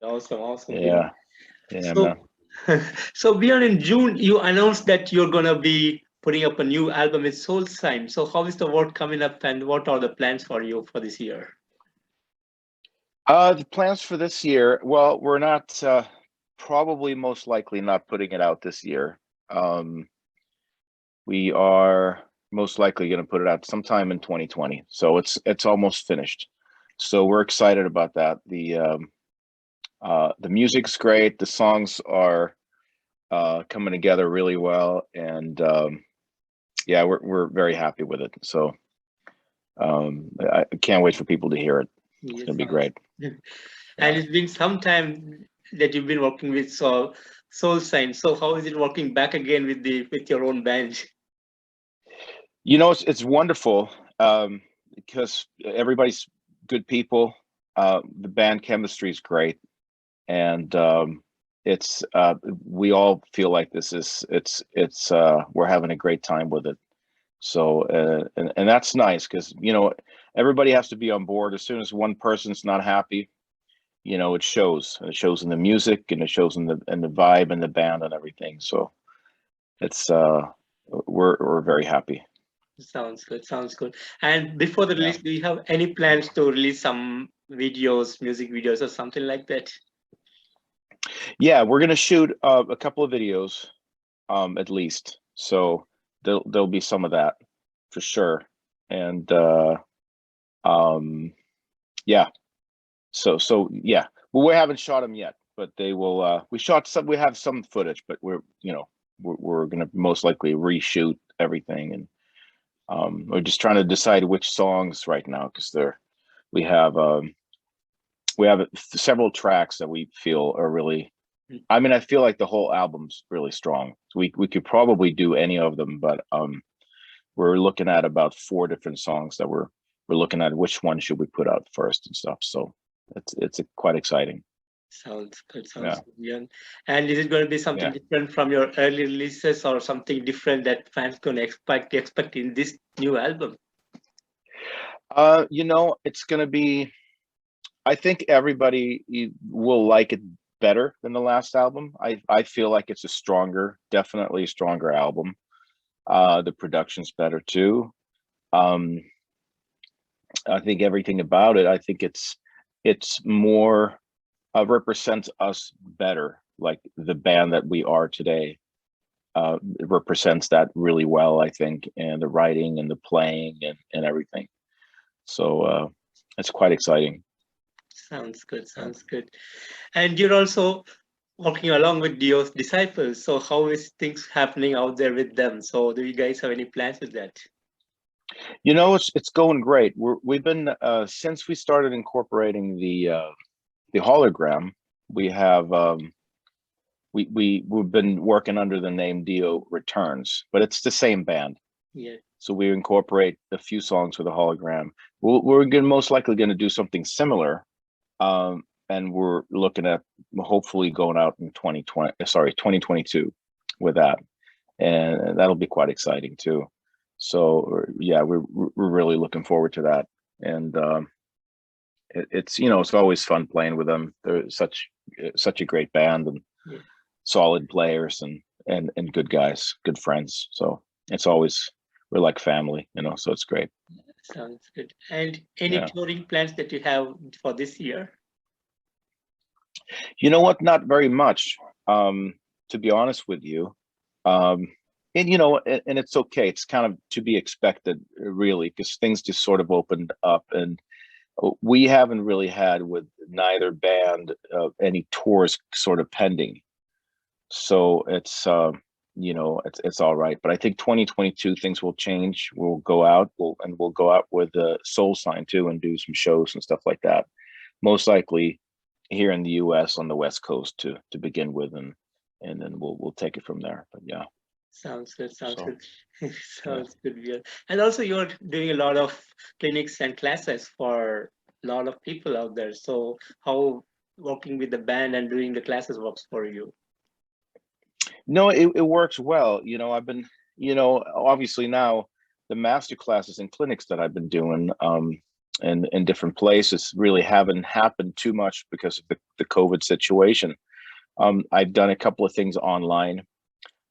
Awesome, awesome, Bjorn. Yeah, yeah, So, man. so Bjorn, in June, you announced that you're gonna be putting up a new album with Soul Sign. So, how is the work coming up, and what are the plans for you for this year? The plans for this year, well, we're not probably most likely not putting it out this year. Um, we are most likely going to put it out sometime in 2020. So it's almost finished. So we're excited about that. The music's great. The songs are coming together really well, and yeah, we're very happy with it. So I can't wait for people to hear it. It's Yes, going to be great. and Yeah. it's been some time that you've been working with Soul Sign. So, how is it working back again with the with your own band? You know, it's wonderful because everybody's good people. The band chemistry is great, and it's we all feel like this is it's we're having a great time with it. So and that's nice because you know everybody has to be on board. As soon as one person's not happy, you know, it shows. And it shows in the music, and it shows in the vibe and the band and everything. So it's we're very happy. Sounds good. Sounds good. And before the Yeah. release, do you have any plans to release some videos, music videos, or something like that? Yeah, we're gonna shoot a couple of videos, at least. So there'll be some of that for sure. And um, yeah. So yeah. Well, we haven't shot them yet, but they will. We shot some. We have some footage, but we're you know we're gonna most likely reshoot everything, and we're just trying to decide which songs right now because they're we have um we have several tracks that we feel are really. I mean, I feel like the whole album's really strong. So we could probably do any of them, but we're looking at about four different songs that we're looking at which one should we put out first and stuff. So it's quite exciting. Sounds good. Sounds Yeah, good. Yeah. And is it going to be something yeah. different from your early releases, or something different that fans going to expect in this new album? You know, it's gonna be. I think everybody will like it better than the last album. I feel like it's a stronger, definitely a stronger album. The production's better too. Um, I think everything about it. I think it's more represents us better, like the band that we are today. It represents that really well, I think, and the writing and the playing and everything. So it's quite exciting. Sounds good. Yeah. Sounds good. And you're also working along with Dio's Disciples. So, how is things happening out there with them? So, do you guys have any plans with that? You know, it's going great. We've been since we started incorporating the hologram. We have we've been working under the name Dio Returns, but it's the same band. Yeah. So we incorporate a few songs with a hologram. We're gonna most likely going to do something similar, and we're looking at hopefully going out in 2020. Sorry, 2022 with that, and that'll be quite exciting too. So yeah, we're really looking forward to that, and it's you know it's always fun playing with them. They're such a great band and Yeah. solid players and good guys, good friends. So it's always we're like family, you know. So it's great. Sounds good. And any Yeah. touring plans that you have for this year? You know what? Not very much, to be honest with you. Um, and you know, and it's okay. It's kind of to be expected, really, because things just sort of opened up, and we haven't really had with neither band any tours sort of pending. So it's you know it's all right. But I think 2022 things will change. We'll go out, we'll go out with the Soul Sign too, and do some shows and stuff like that. Most likely here in the U.S. on the West Coast to begin with, and then we'll take it from there. But yeah, Sounds good. Sounds so good. yeah. Sounds good. Yeah. And also, you're doing a lot of clinics and classes for a lot of people out there. So, how working with the band and doing the classes works for you? No, it works well. You know, I've been, you know, obviously now the master classes and clinics that I've been doing. in different places really haven't happened too much because of the COVID situation. I've done a couple of things online,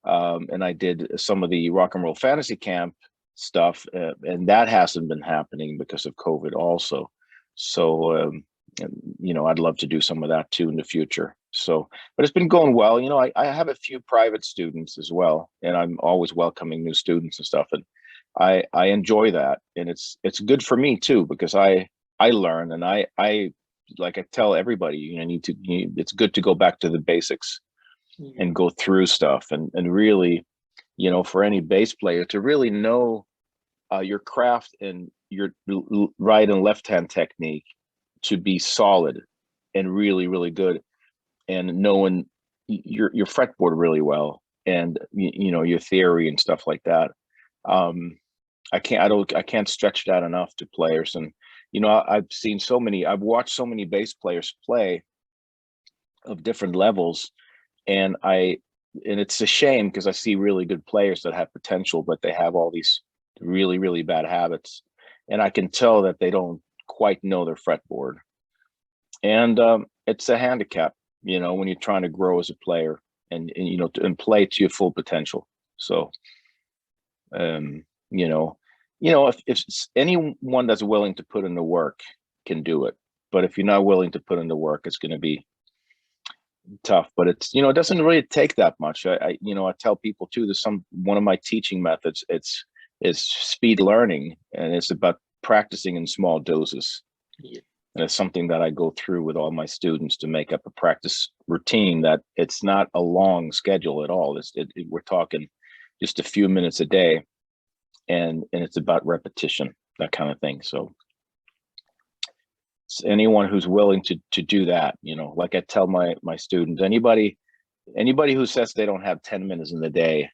and I did some of the Rock and Roll Fantasy Camp stuff, and that hasn't been happening because of COVID also. So, I'd love to do some of that too in the future. So, but it's been going well. I have a few private students as well, and I'm always welcoming new students and stuff. And I enjoy that, and it's good for me too, because I learn, and I like I tell everybody, it's good to go back to the basics and go through stuff, and really, for any bass player to really know your craft and your right and left hand technique to be solid and really, really good, and knowing your fretboard really well, and your theory and stuff like that. I can't stretch that enough to players. And I've watched so many bass players play of different levels, and it's a shame because I see really good players that have potential, but they have all these really, really bad habits, and I can tell that they don't quite know their fretboard. And it's a handicap, when you're trying to grow as a player, and play to your full potential. So if anyone that's willing to put in the work can do it, but if you're not willing to put in the work, it's going to be tough. But it doesn't really take that much. I tell people too, there's one of my teaching methods, is speed learning, and it's about practicing in small doses. Yeah. And it's something that I go through with all my students to make up a practice routine that it's not a long schedule at all. We're talking just a few minutes a day, and it's about repetition, that kind of thing. So anyone who's willing to do that, like I tell my students, anybody who says they don't have 10 minutes in the day,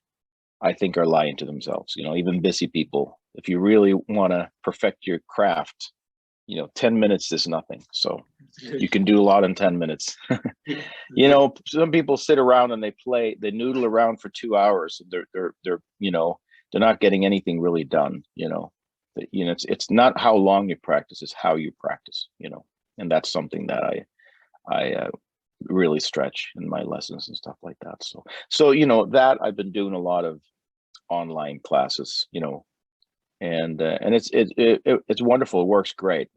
I think are lying to themselves. Even busy people, if you really want to perfect your craft, 10 minets is nothing. So you can do a lot in 10 minutes. Some people sit around and they noodle around for 2 hours. They're not getting anything really done. It's not how long you practice, it's how you practice, and that's something that I really stretch in my lessons and stuff like that. So that I've been doing a lot of online classes, and it's wonderful. It works great.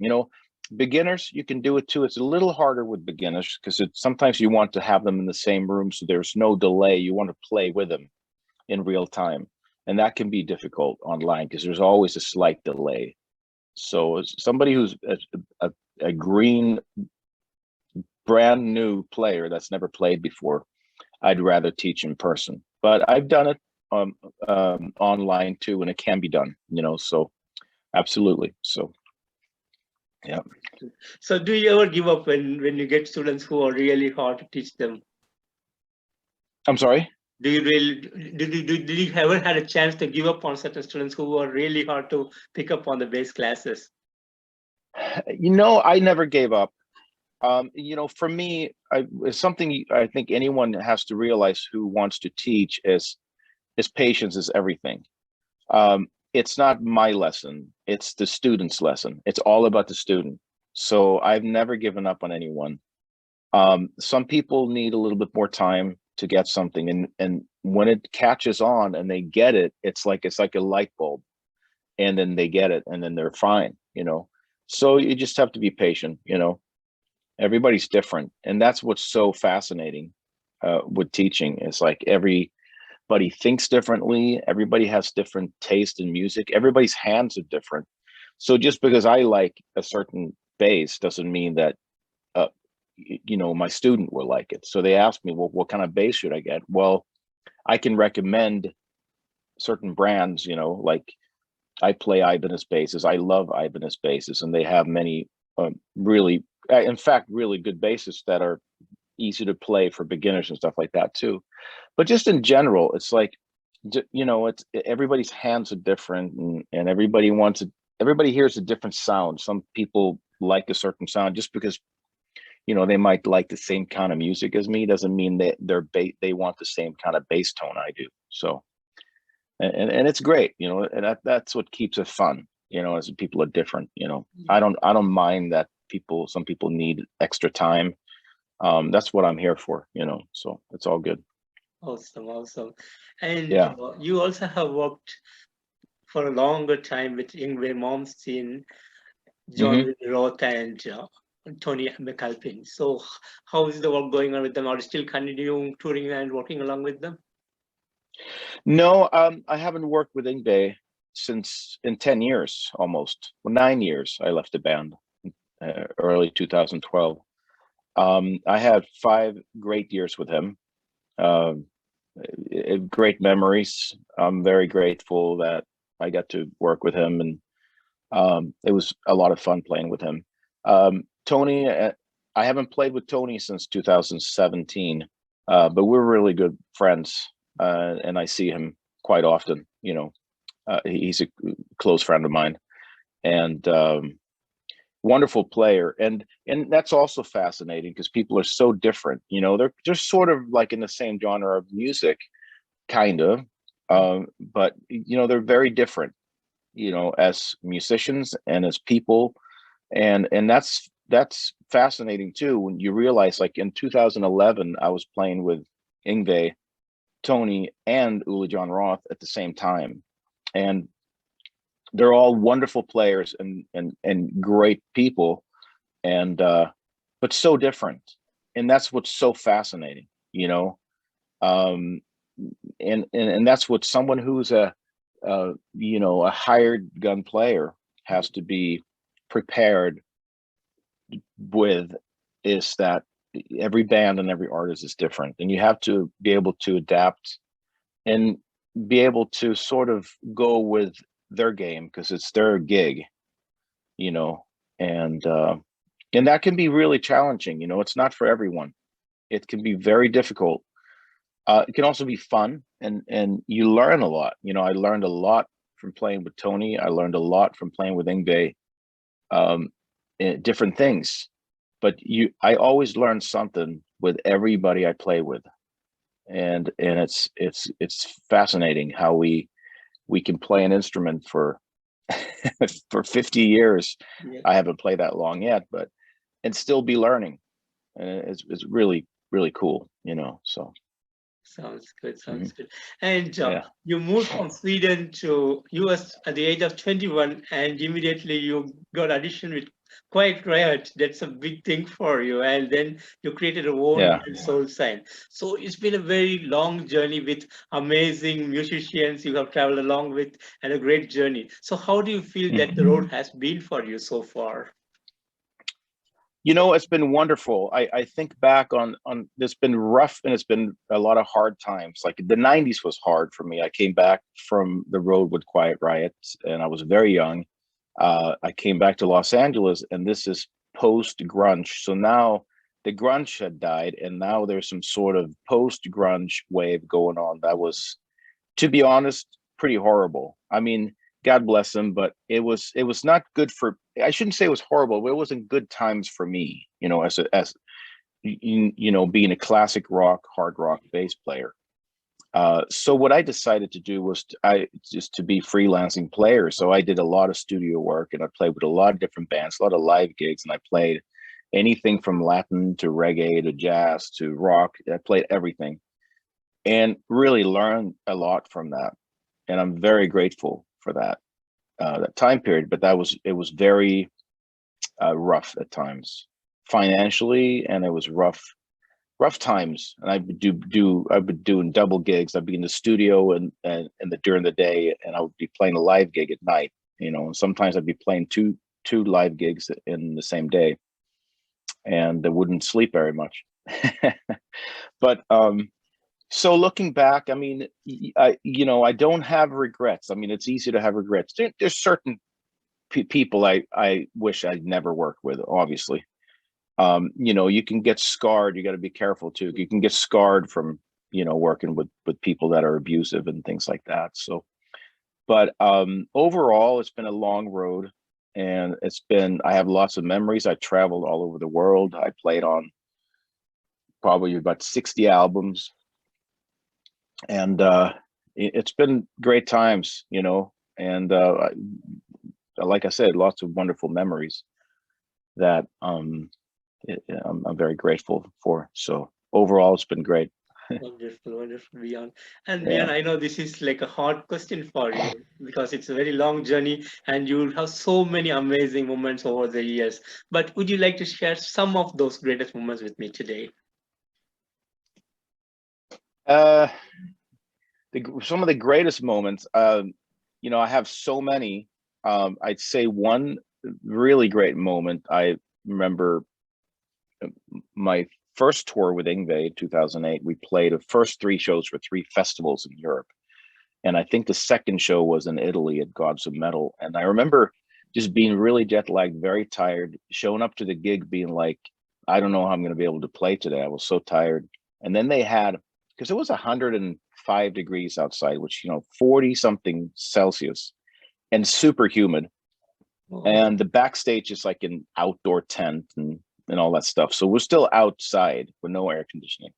Beginners, you can do it too. It's a little harder with beginners because sometimes you want to have them in the same room, so there's no delay. You want to play with them in real time, and that can be difficult online because there's always a slight delay. So as somebody who's a green, brand new player that's never played before, I'd rather teach in person. But I've done it online too, and it can be done. So absolutely. So yeah. So do you ever give up when you get students who are really hard to teach them? I'm sorry? Did you ever had a chance to give up on certain students who are really hard to pick up on the bass classes? I never gave up. For me, it's something I think anyone has to realize who wants to teach is patience is everything. It's not my lesson, it's the student's lesson. It's all about the student. So I've never given up on anyone. Some people need a little bit more time to get something, and when it catches on and they get it, it's like a light bulb, and then they get it, and then they're fine. So you just have to be patient. Everybody's different, and that's what's so fascinating with teaching. It's like everybody thinks differently, everybody has different taste in music, everybody's hands are different. So just because I like a certain bass doesn't mean that my student will like it. So they ask me, well, what kind of bass should I get? Well, I can recommend certain brands, like I play Ibanez basses. I love Ibanez basses, and they have many really good basses that are easy to play for beginners and stuff like that too. But just in general, it's like, it's everybody's hands are different, and everybody hears a different sound. Some people like a certain sound just because they might like the same kind of music as me, doesn't mean that they want the same kind of bass tone I do. So and it's great, and that's what keeps it fun. as people are different. I don't mind that some people need extra time. That's what I'm here for, so it's all good. Awesome, awesome. And Yeah. you also have worked for a longer time with Yngwie Malmsteen, Hmm. John Roth, and Tony McAlpin. So how is the work going on with them? Are you still continuing touring and working along with them? No, I haven't worked with Ingve since in 10 years, almost. Well, 9 years. I left the band early 2012. I had 5 great years with him. Um, Great memories. I'm very grateful that I got to work with him, and it was a lot of fun playing with him. Tony, I haven't played with Tony since 2017, but we're really good friends, and I see him quite often. He's a close friend of mine, and wonderful player. And that's also fascinating because people are so different. They're sort of like in the same genre of music, kind of, but they're very different. As musicians and as people, and that's fascinating too when you realize, like in 2011 I was playing with Yngwie, Tony, and Uli John Roth at the same time, and they're all wonderful players and great people, and but so different, and that's what's so fascinating. um and that's what someone who's a hired gun player has to be prepared with, is that every band and every artist is different, and you have to be able to adapt and be able to sort of go with their game because it's their gig, you know and and that can be really challenging. It's not for everyone. It can be very difficult. It can also be fun, and you learn a lot. I learned a lot from playing with Tony. I learned a lot from playing with Yngwie, different things. But I always learn something with everybody I play with, and it's fascinating how we can play an instrument for for 50 years. Yeah. I haven't played that long yet, but and still be learning, and it's really really cool. So. Sounds good. Mhm. Sounds good. And Yeah. you moved from Sweden to US at the age of 21, and immediately you got audition with Quiet Riot. That's a big thing for you. And then you created a own Yeah. band, Soul Sign. So it's been a very long journey with amazing musicians you have traveled along with, and a great journey. So how do you feel that the road has been for you so far? It's been wonderful. I think back on it's been rough, and it's been a lot of hard times. Like the 90s was hard for me. I came back from the road with Quiet Riot, and I was very young. I came back to Los Angeles, and this is post grunge. So now the grunge had died, and now there's some sort of post grunge wave going on. That was, to be honest, pretty horrible. I mean, God bless him, but it was not good for. I shouldn't say it was horrible, but it wasn't good times for me. Being a classic rock, hard rock bass player. So what I decided to do was just to be freelancing player. So I did a lot of studio work, and I played with a lot of different bands, a lot of live gigs, and I played anything from Latin to reggae to jazz to rock. I played everything, and really learned a lot from that. And I'm very grateful for that time period. But it was very rough at times financially, and it was rough times. And I've been doing double gigs. I'd be in the studio and during the day, and I would be playing a live gig at night. And sometimes I'd be playing two live gigs in the same day, and I wouldn't sleep very much. But so looking back, I mean, I don't have regrets. I mean, it's easy to have regrets. There's certain people I wish I'd never worked with, obviously. You can get scarred. You got to be careful too. You can get scarred from working with people that are abusive and things like that. So, but overall, it's been a long road, and I have lots of memories. I traveled all over the world. I played on probably about 60 albums, and it's been great times. And like I said, lots of wonderful memories that I'm very grateful for. So overall, it's been great. Wonderful, wonderful, Bjorn. And Bjorn, Yeah. I know this is like a hard question for you because it's a very long journey and you have so many amazing moments over the years. But would you like to share some of those greatest moments with me today? Uh, some of the greatest moments, I have so many. I'd say one really great moment. I remember my first tour with Ingve in 2008. We played the first three shows for three festivals in Europe. And I think the second show was in Italy at Gods of Metal. And I remember just being really jet lagged, very tired, showing up to the gig being like, I don't know how I'm going to be able to play today. I was so tired. And then they had, because it was 105 degrees outside, which, 40 something Celsius and super humid. Oh, And the backstage is like an outdoor tent and all that stuff. So we're still outside with no air conditioning.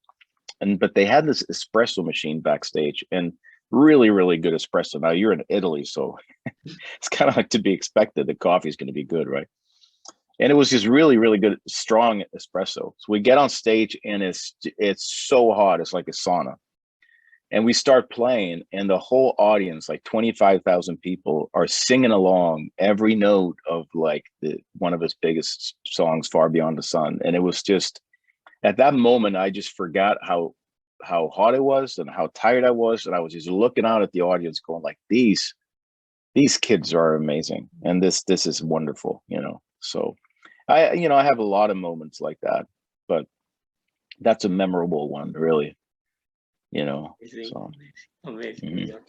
But they had this espresso machine backstage and really, really good espresso. Now you're in Italy, so it's kind of like to be expected. The coffee is going to be good, right? And it was just really, really good, strong espresso. So we get on stage and it's so hot, it's like a sauna. And we start playing, and the whole audience, like 25,000 people, are singing along every note of like one of his biggest songs, "Far Beyond the Sun." And it was just at that moment, I just forgot how hot it was and how tired I was, and I was just looking out at the audience, going like, these kids are amazing, and this is wonderful, So I have a lot of moments like that, but that's a memorable one, really, amazing, So. amazing, Mhm. Bjorn.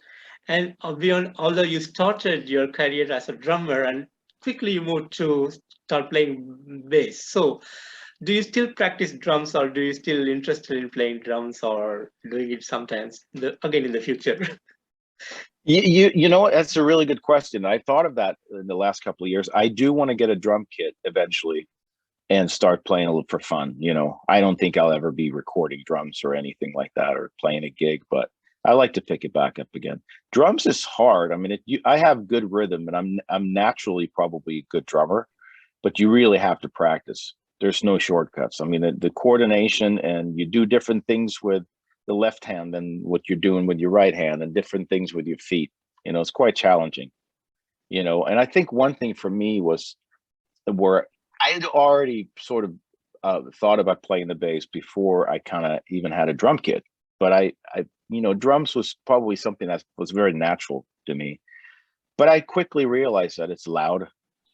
And Bjorn, although you started your career as a drummer and quickly you moved to start playing bass. So do you still practice drums or do you still interested in playing drums or doing it sometimes again in the future? You know what? That's a really good question. I thought of that in the last couple of years. I do want to get a drum kit eventually and start playing a little for fun. I don't think I'll ever be recording drums or anything like that or playing a gig, but I like to pick it back up again. Drums is hard. I mean, I have good rhythm, and I'm naturally probably a good drummer, but you really have to practice. There's no shortcuts. I mean, the coordination, and you do different things with the left hand than what you're doing with your right hand, and different things with your feet. It's quite challenging. And I think one thing for me was where I had already sort of thought about playing the bass before I kind of even had a drum kit. But drums was probably something that was very natural to me. But I quickly realized that it's loud.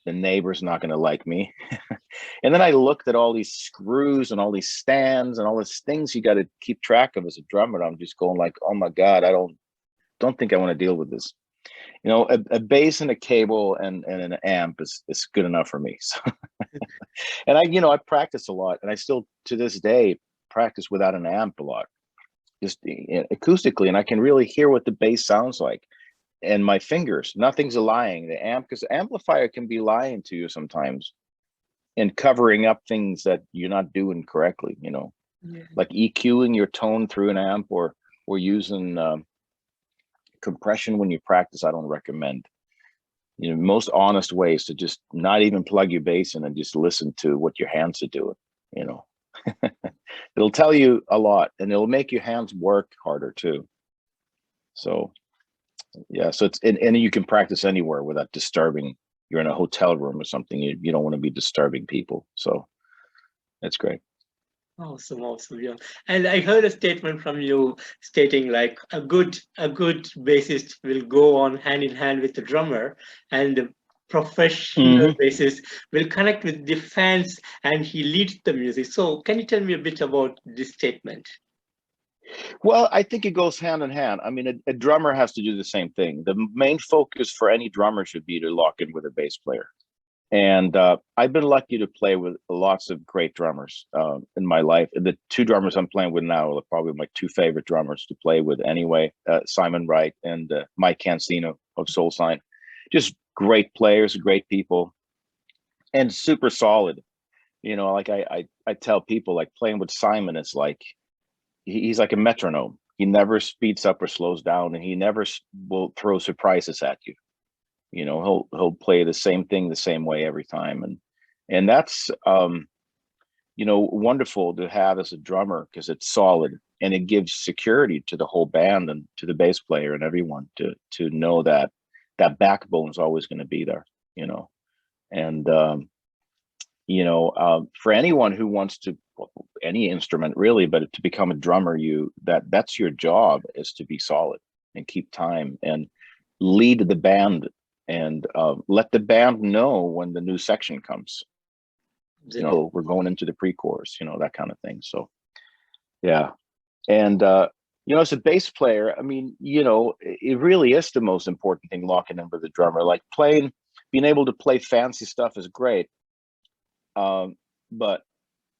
The neighbor's not going to like me. And then I looked at all these screws and all these stands and all these things you got to keep track of as a drummer. I'm just going like, oh my God, I don't think I want to deal with this. A bass and a cable and an amp is good enough for me. So, and I practice a lot, and I still to this day practice without an amp a lot, just acoustically, and I can really hear what the bass sounds like. And my fingers, nothing's lying. The amp, because the amplifier can be lying to you sometimes and covering up things that you're not doing correctly, Yeah. like EQing your tone through an amp or using compression when you practice. I don't recommend. Most honest way is to just not even plug your bass in and just listen to what your hands are doing. It'll tell you a lot, and it'll make your hands work harder too. So yeah, so and you can practice anywhere without disturbing. You're in a hotel room or something. You don't want to be disturbing people. So that's great. Awesome, awesome, yeah. And I heard a statement from you stating like a good bassist will go on hand in hand with the drummer, and the professional Hmm. bassist will connect with the fans, and he leads the music. So, can you tell me a bit about this statement? Well, I think it goes hand in hand. I mean, a drummer has to do the same thing. The main focus for any drummer should be to lock in with a bass player. And I've been lucky to play with lots of great drummers in my life. And the two drummers I'm playing with now are probably my two favorite drummers to play with anyway, Simon Wright and Mike Cancino of Soul Sign. Just great players, great people, and super solid. Like I tell people, like playing with Simon is like, he's like a metronome. He never speeds up or slows down, and he never will throw surprises at you. He'll play the same thing the same way every time, and that's wonderful to have as a drummer, because it's solid and it gives security to the whole band and to the bass player and everyone to know that that backbone is always going to be there, and for anyone who wants to, any instrument really, but to become a drummer, that's your job, is to be solid and keep time and lead the band and let the band know when the new section comes. We're going into the pre-chorus, that kind of thing. So yeah. And as a bass player, I mean, it really is the most important thing, locking in with the drummer. Like being able to play fancy stuff is great, but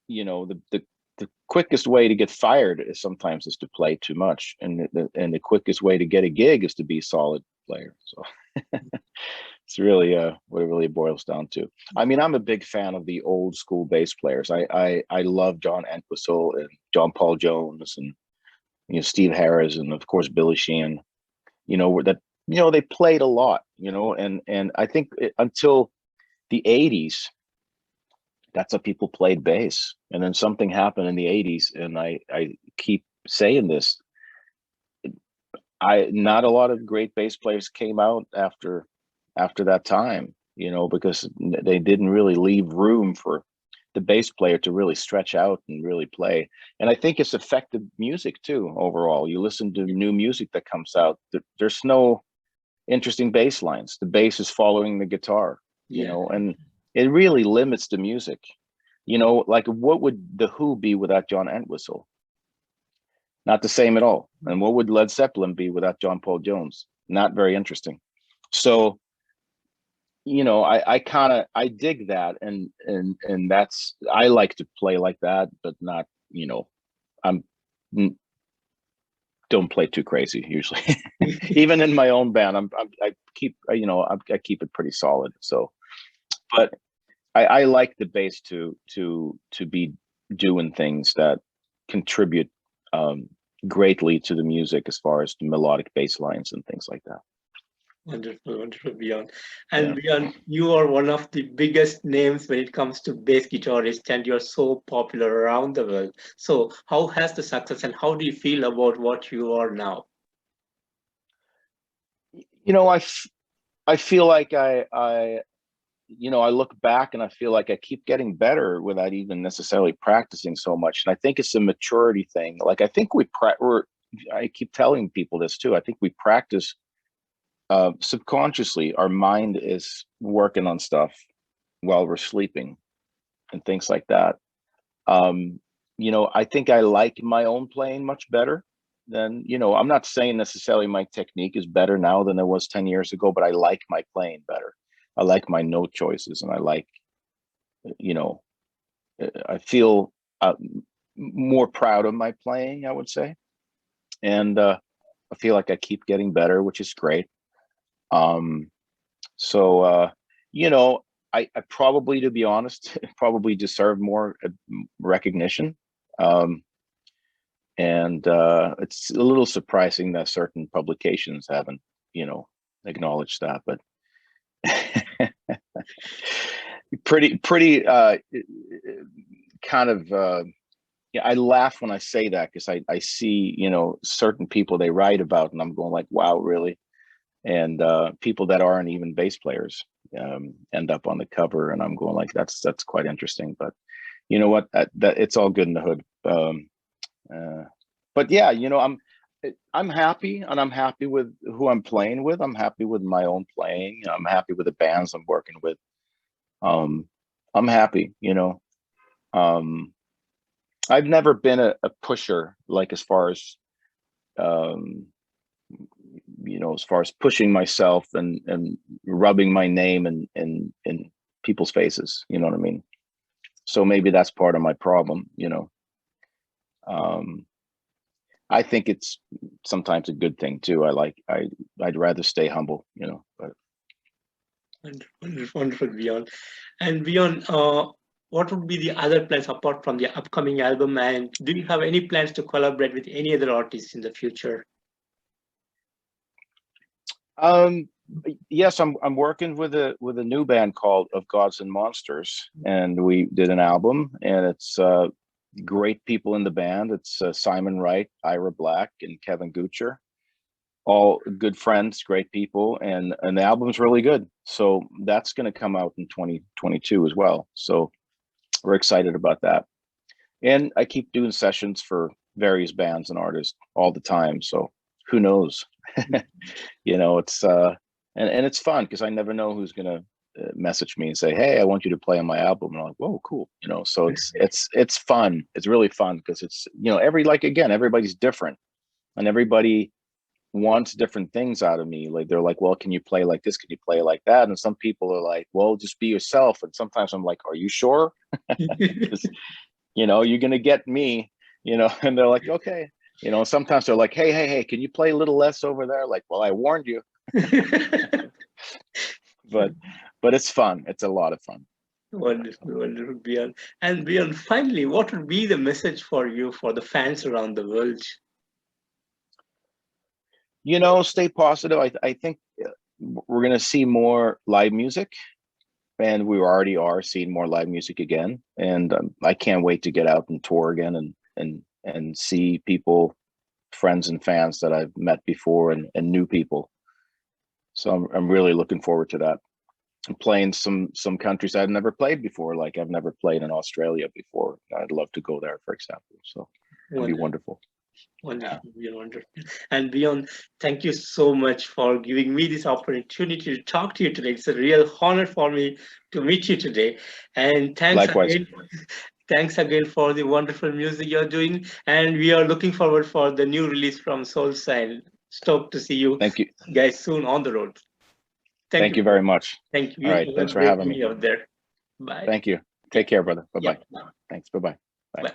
the quickest way to get fired is sometimes to play too much, and the quickest way to get a gig is to be a solid player. So it's really what it really boils down to. I mean, I'm a big fan of the old school bass players. I love John Entwistle and John Paul Jones and Steve Harris, and of course Billy Sheehan. They played a lot. And I think until the 80s, that's how people played bass. And then something happened in the 80s, and I keep saying this. Not a lot of great bass players came out after that time, because they didn't really leave room for the bass player to really stretch out and really play. And I think it's affected music too, overall. You listen to new music that comes out, there's no interesting bass lines. The bass is following the guitar, and it really limits the music. Like, what would The Who be without John Entwistle? Not the same at all. And what would Led Zeppelin be without John Paul Jones? Not very interesting. So, I dig that, and that's, I like to play like that, but not, don't play too crazy usually. Even in my own band, I keep it pretty solid. So, but I like the bass to be doing things that contribute greatly to the music, as far as the melodic bass lines and things like that. Wonderful, Bjorn. And Bjorn, you are one of the biggest names when it comes to bass guitarists, and you're so popular around the world. So how has the success, and how do you feel about what you are now? I feel like I look back and I feel like I keep getting better without even necessarily practicing so much. And I think it's a maturity thing. Like, I think I keep telling people this too. I think we practice subconsciously. Our mind is working on stuff while we're sleeping and things like that. I think I like my own playing much better than, I'm not saying necessarily my technique is better now than it was 10 years ago, but I like my playing better. I like my note choices, and I like, I feel more proud of my playing, I would say. And I feel like I keep getting better, which is great. So, I probably, to be honest, probably deserve more recognition. And it's a little surprising that certain publications haven't, acknowledged that, but pretty kind of I laugh when I say that, because I see certain people they write about, and I'm going like, wow, really? And people that aren't even bass players end up on the cover, and I'm going like, that's quite interesting. But you know what, that it's all good in the hood. But yeah, I'm happy, and I'm happy with who I'm playing with. I'm happy with my own playing. I'm happy with the bands I'm working with. I'm happy, I've never been a pusher, like, as far as as far as pushing myself and rubbing my name in people's faces, you know what I mean? So maybe that's part of my problem, I think it's sometimes a good thing too. I'd rather stay humble, but. Wonderful, Bjorn. And Bjorn, what would be the other plans apart from the upcoming album? And do you have any plans to collaborate with any other artists in the future? Yes, I'm working with a new band called Of Gods and Monsters, and we did an album, and it's great people in the band. It's Simon Wright, Ira Black, and Kevin Gucher, all good friends, great people, and the album's really good. So that's going to come out in 2022 as well. So we're excited about that. And I keep doing sessions for various bands and artists all the time. So who knows? You know, it's and it's fun because I never know who's gonna message me and say, "Hey, I want you to play on my album." And I'm like, "Whoa, cool!" You know, so it's fun. It's really fun because it's, you know, everybody's different, and everybody wants different things out of me. Like they're like, "Well, can you play like this? Can you play like that?" And some people are like, "Well, just be yourself." And sometimes I'm like, "Are you sure?" 'Cause, you know, you're gonna get me. You know, and they're like, "Okay." You know, sometimes they're like, hey, can you play a little less over there? Like, well, I warned you. but it's fun. It's a lot of fun. Wonderful, wonderful, Bjorn. And Bjorn, finally, what would be the message for you for the fans around the world? You know, stay positive. I think we're going to see more live music, and we already are seeing more live music again. And I can't wait to get out and tour again and see people, friends and fans that I've met before, and new people. So I'm really looking forward to that. I'm playing some countries I've never played before. Like I've never played in Australia before. I'd love to go there, for example. So it'd be wonderful. Wonderful, Bjorn, wonderful. And Bjorn, thank you so much for giving me this opportunity to talk to you today. It's a real honor for me to meet you today. And Likewise. Thanks again for the wonderful music you're doing. And we are looking forward for the new release from Soulsign. Stoked to see you, Thank you guys, soon on the road. Thank you very much. Thank you. All right, thanks for having me. Out there. Bye. Thank you. Take care, brother. Bye-bye. Yeah. Thanks. Bye-bye. Bye. Bye.